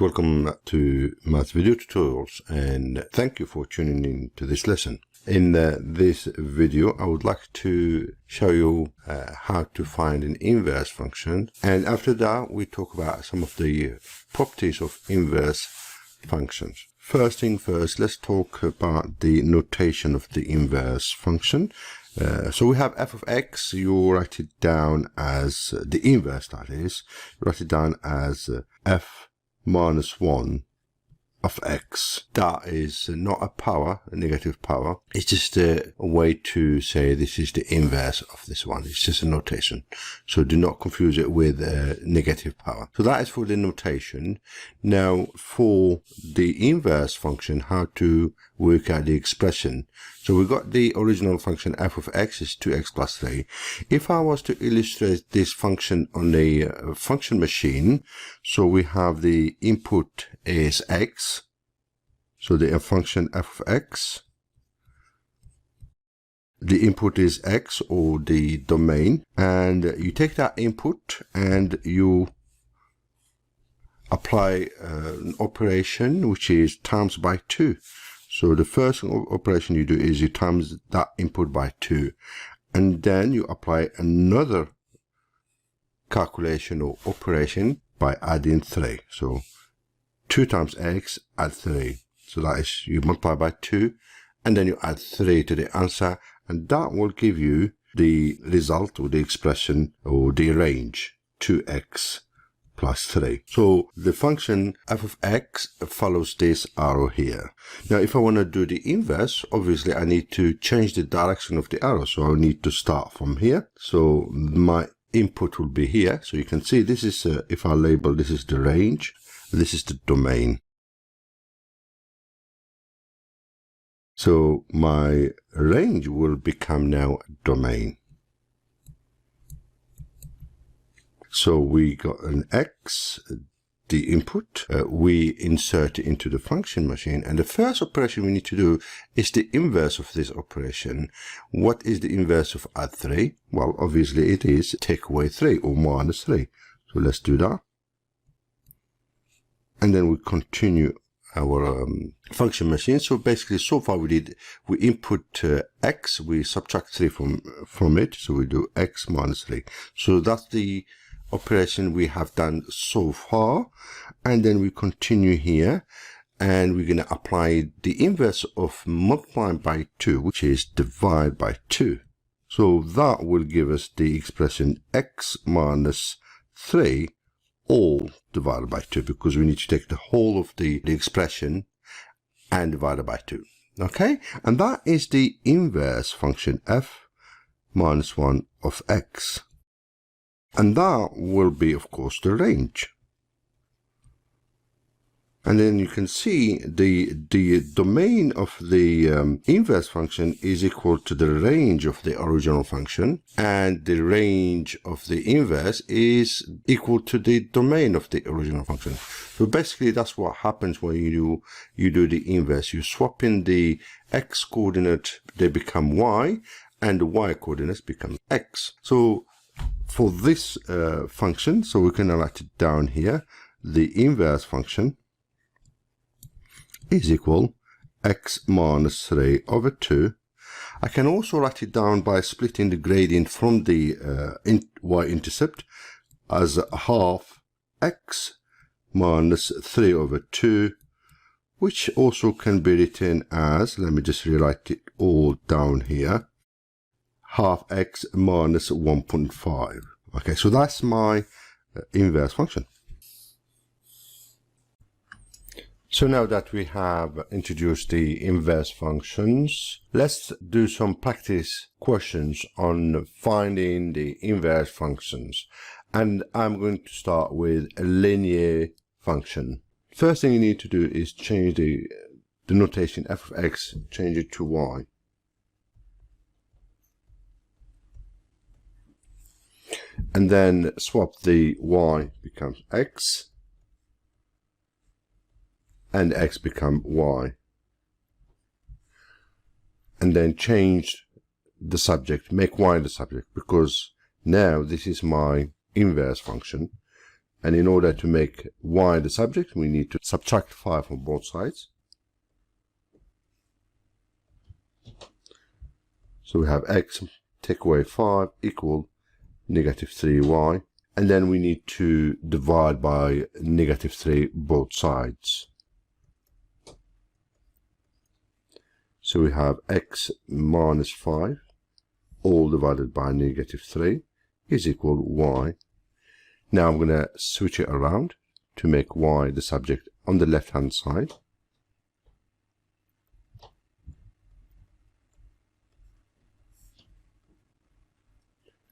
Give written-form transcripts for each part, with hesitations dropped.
Welcome to Math Video Tutorials, and thank you for tuning in to this lesson. In this video, I would like to show you how to find an inverse function, and after that we talk about some of the properties of inverse functions. First thing first, let's talk about the notation of the inverse function. So we have f of x. You write it down as the inverse, that is, you write it down as f minus 1 of x. That is not a power, a negative power. It's just a way to say this is the inverse of this one. It's just a notation. So do not confuse it with a negative power. So that is for the notation. Now for the inverse function, how to work out the expression. So we got the original function f of x is 2x plus 3. If I was to illustrate this function on a function machine, so we have the input is x, so the function f of x, the input is x, or the domain, and you take that input and you apply an operation which is times by 2. So the first operation you do is you times that input by 2, and then you apply another calculation or operation by adding 3. So 2 times x, add 3. So that is, you multiply by 2, and then you add 3 to the answer, and that will give you the result, or the expression, or the range, 2x plus 3. So the function f of x follows this arrow here. Now if I want to do the inverse, obviously I need to change the direction of the arrow, so I need to start from here. So my input will be here. So you can see this is, if I label, this is the range, this is the domain. So my range will become now a domain. So we got an x, the input, we insert it into the function machine, and the first operation we need to do is the inverse of this operation. What is the inverse of add 3? Well, obviously it is take away 3, or minus 3. So let's do that. And then we continue our function machine. So basically, so far we input x, we subtract 3 from it, so we do x minus 3. So that's the operation we have done so far, and then we continue here, and we're going to apply the inverse of multiplying by 2, which is divide by 2. So that will give us the expression x minus 3 all divided by 2, because we need to take the whole of the expression and divide it by 2. Okay, and that is the inverse function f minus 1 of x. And that will be, of course, the range. And then you can see the domain of the inverse function is equal to the range of the original function, and the range of the inverse is equal to the domain of the original function. So basically, that's what happens when you do the inverse. You swap in the x coordinate, they become y, and the y coordinates become x. So for this function, so we can write it down here, the inverse function is equal x minus 3 over 2. I can also write it down by splitting the gradient from the y-intercept as half x minus 3 over 2, which also can be written as, let me just rewrite it all down here, half x minus 1.5. Okay, so that's my inverse function. So now that we have introduced the inverse functions, let's do some practice questions on finding the inverse functions. And I'm going to start with a linear function. First thing you need to do is change the notation f of x, change it to y. And then swap the y becomes x, and x become y. And then change the subject, make y the subject, because now this is my inverse function. And in order to make y the subject, we need to subtract 5 from both sides. So we have x take away 5 equal negative 3y. And then we need to divide by negative 3 both sides. So we have x minus 5 all divided by negative 3 is equal y. Now I'm going to switch it around to make y the subject on the left hand side.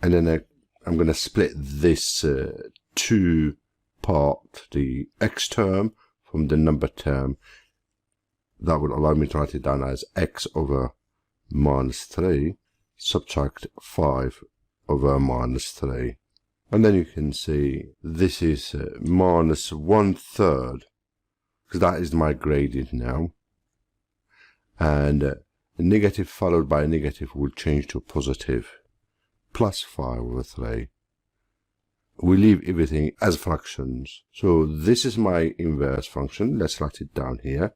And then I'm going to split this two part, the x term from the number term. That will allow me to write it down as x over minus 3 subtract 5 over minus 3. And then you can see this is minus 1/3, because that is my gradient now. And a negative followed by a negative will change to positive, plus 5 over 3. We leave everything as fractions. So this is my inverse function. Let's write it down here.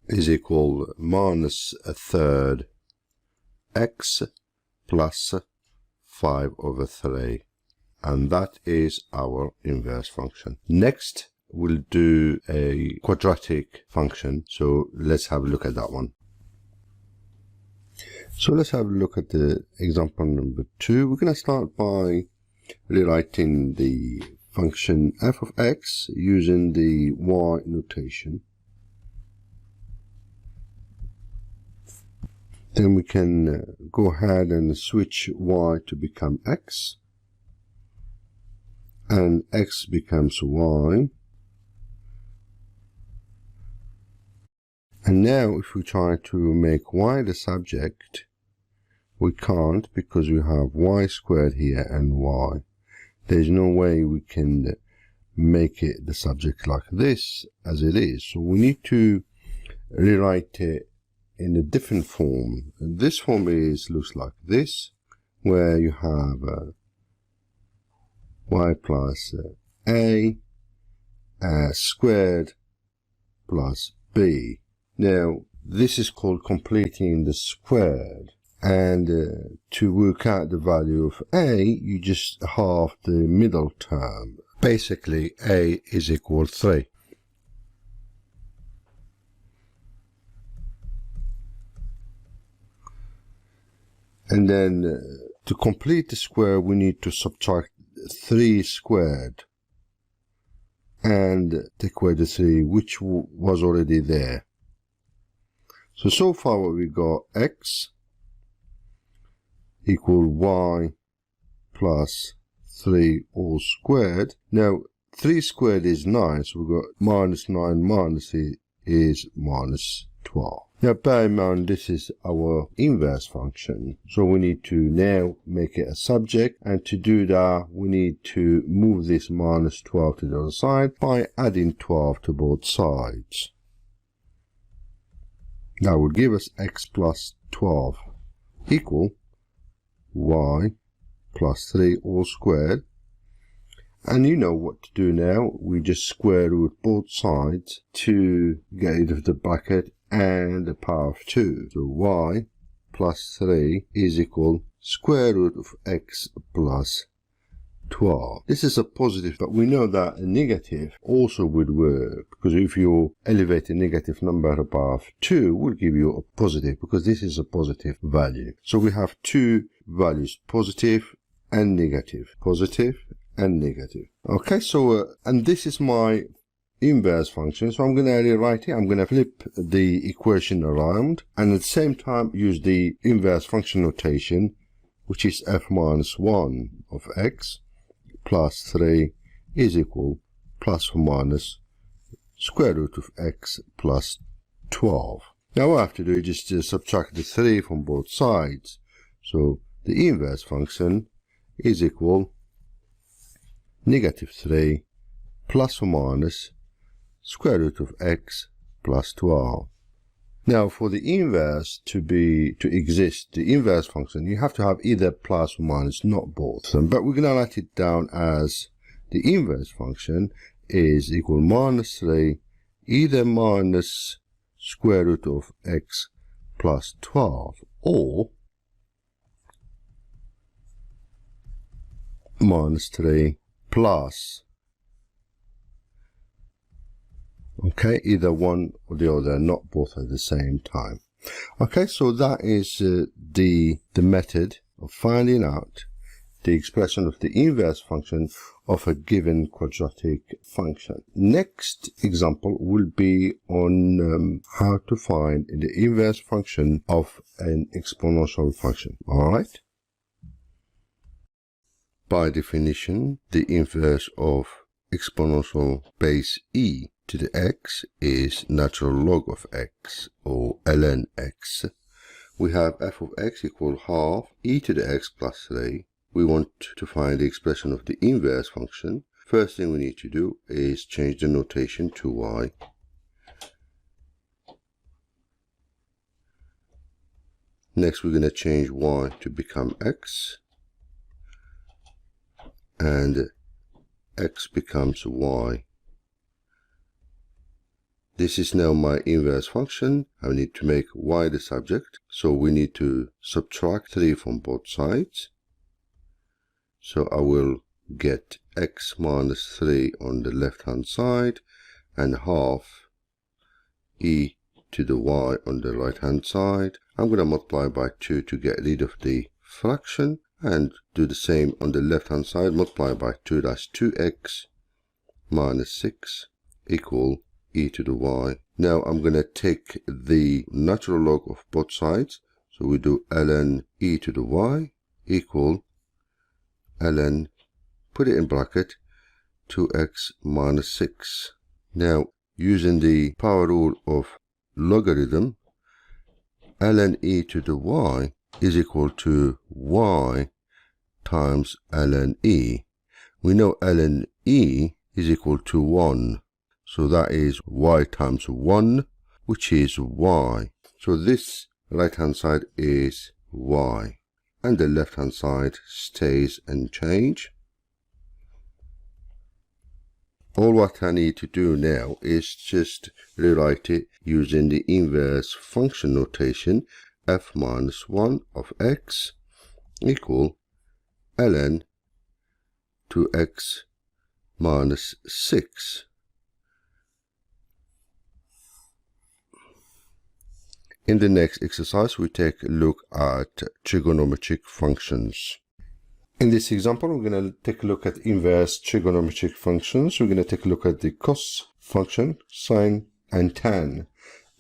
Is equal minus 1/3 x plus 5 over 3. And that is our inverse function. Next, we'll do a quadratic function. So let's have a look at that one. So let's have a look at the example number 2. We're going to start by rewriting the function f of x using the y notation. Then we can go ahead and switch y to become x, and x becomes y. And now if we try to make y the subject, we can't, because we have y squared here and y. There's no way we can make it the subject like this as it is. So we need to rewrite it in a different form. And this form looks like this, where you have y plus a squared plus b. Now this is called completing the squared, and to work out the value of a, you just halve the middle term. Basically a is equal 3. And then to complete the square, we need to subtract 3 squared and take away the 3, which was already there. So far what we got, x equal y plus 3 all squared. Now 3 squared is 9, so we've got minus 9 minus is minus 12. Now bear in mind this is our inverse function, so we need to now make it a subject, and to do that we need to move this minus 12 to the other side by adding 12 to both sides. That would give us x plus 12 equal y plus 3 all squared. And you know what to do now. We just square root both sides to get rid of the bracket and the power of 2. So y plus 3 is equal square root of x plus 12. This is a positive, but we know that a negative also would work, because if you elevate a negative number above 2, will give you a positive, because this is a positive value. So we have two values, positive and negative. Positive and negative. Okay, so and this is my inverse function, so I'm going to rewrite it. I'm going to flip the equation around and at the same time use the inverse function notation, which is f minus 1 of x plus 3 is equal plus or minus square root of x plus 12. Now what I have to do is just subtract the 3 from both sides. So the inverse function is equal negative 3 plus or minus square root of x plus 12. Now for the inverse to exist, the inverse function, you have to have either plus or minus, not both. But we're going to write it down as the inverse function is equal minus 3, either minus square root of x plus 12 or minus 3 plus, okay, either one or the other, not both at the same time. Okay, so that is the method of finding out the expression of the inverse function of a given quadratic function. Next example will be on how to find the inverse function of an exponential function. All right. By definition, the inverse of exponential base e to the x is natural log of x, or ln x. We have f of x equal half e to the x plus 3. We want to find the expression of the inverse function. First thing we need to do is change the notation to y. Next we're going to change y to become x, and x becomes y. This is now my inverse function. I need to make y the subject, so we need to subtract 3 from both sides. So I will get x minus 3 on the left hand side and half e to the y on the right hand side. I'm going to multiply by 2 to get rid of the fraction, and do the same on the left hand side. Multiply by 2, that's 2x minus 6 equal e to the y. Now I'm going to take the natural log of both sides, so we do ln e to the y equal ln, put it in bracket, 2x minus 6. Now using the power rule of logarithm, ln e to the y is equal to y times ln e. We know ln e is equal to 1, so that is y times 1, which is y. So this right hand side is y, and the left hand side stays unchanged. All what I need to do now is just rewrite it using the inverse function notation. F minus 1 of x equal ln 2x minus 6. In the next exercise, we take a look at trigonometric functions. In this example, we're going to take a look at inverse trigonometric functions. We're going to take a look at the cos function, sine, and tan.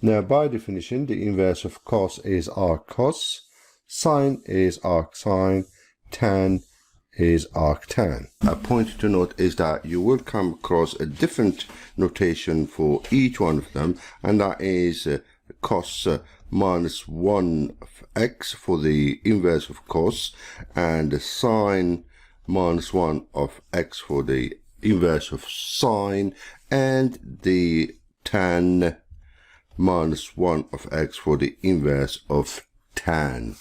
Now, by definition, the inverse of cos is arc cos, sine is arc sine, tan is arc tan. A point to note is that you will come across a different notation for each one of them, and that is cos minus 1 of x for the inverse of cos, and sine minus 1 of x for the inverse of sine, and the tan minus 1 of x for the inverse of tan.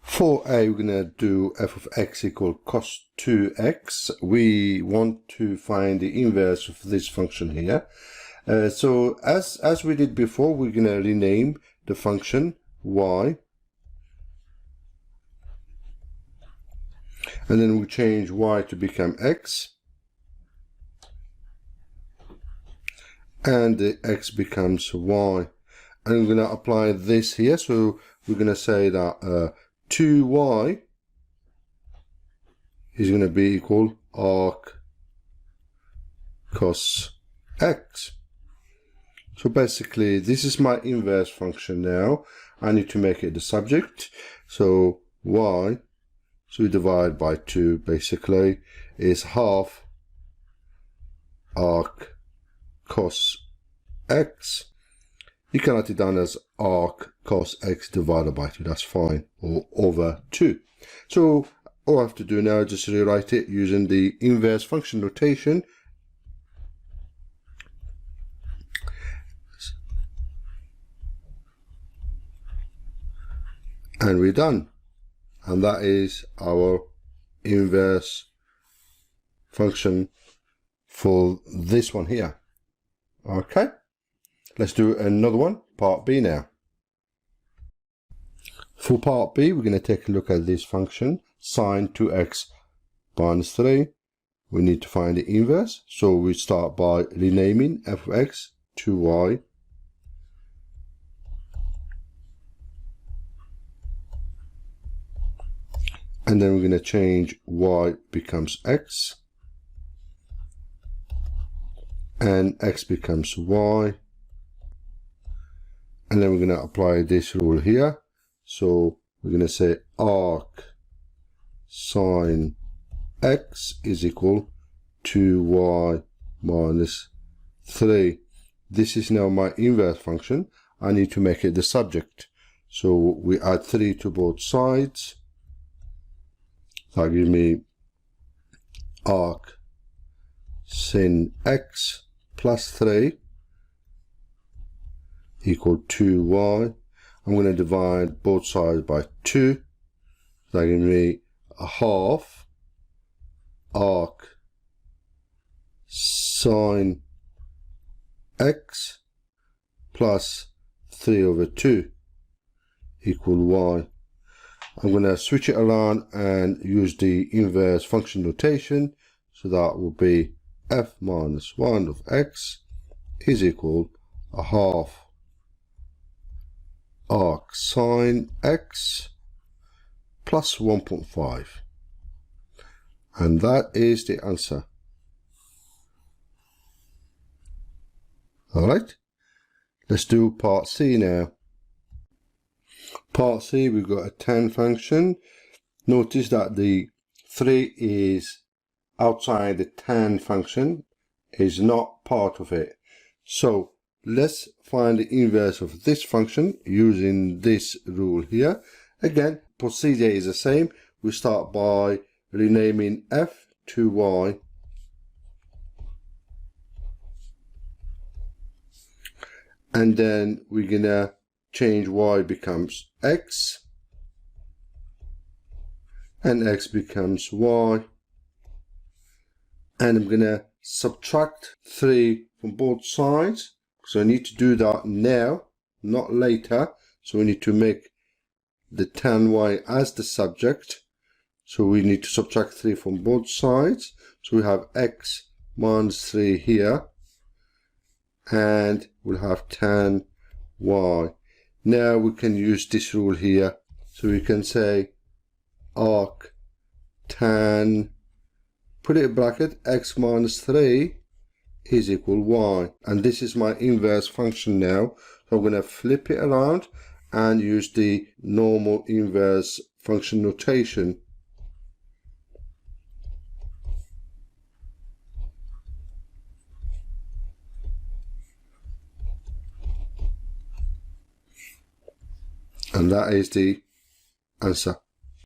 For a, we're going to do f of x equal cos 2x. We want to find the inverse of this function here. So as we did before, we're going to rename the function y, and then we change y to become x, and the x becomes y. And I'm going to apply this here, so we're going to say that 2y is going to be equal arc cos x. So basically, this is my inverse function now. I need to make it the subject. So y, so we divide by 2, basically, is half arc cos x. You can write it down as arc cos x divided by 2, that's fine, or over 2. So all I have to do now is just rewrite it using the inverse function notation. And we're done. And that is our inverse function for this one here. Okay, let's do another one, part B now. For part B, we're going to take a look at this function, sine 2x minus 3. We need to find the inverse, so we start by renaming f of x to y. And then we're going to change y becomes x. And x becomes y. And then we're going to apply this rule here. So we're going to say arc sine x is equal to y minus 3. This is now my inverse function. I need to make it the subject. So we add 3 to both sides. That gives me arc sin x plus 3 equal 2y. I'm going to divide both sides by 2. That gives me a half arc sine x plus 3 over 2 equal y. I'm going to switch it around and use the inverse function notation. So that will be f minus 1 of x is equal a half arc sine x plus 1.5. And that is the answer. Alright, let's do part C now. Part C, we've got a tan function. Notice that the 3 is outside the tan function, is not part of it. So let's find the inverse of this function using this rule here. Again, procedure is the same. We start by renaming f to y. And then we're gonna change y becomes x. And x becomes y. And I'm gonna subtract 3 from both sides. So I need to do that now, not later. So we need to make the tan y as the subject. So we need to subtract 3 from both sides. So we have x minus 3 here. And we'll have tan y. Now we can use this rule here. So we can say arc tan, put it in bracket, x minus 3 is equal y. And this is my inverse function now. So I'm going to flip it around and use the normal inverse function notation. And that is the answer.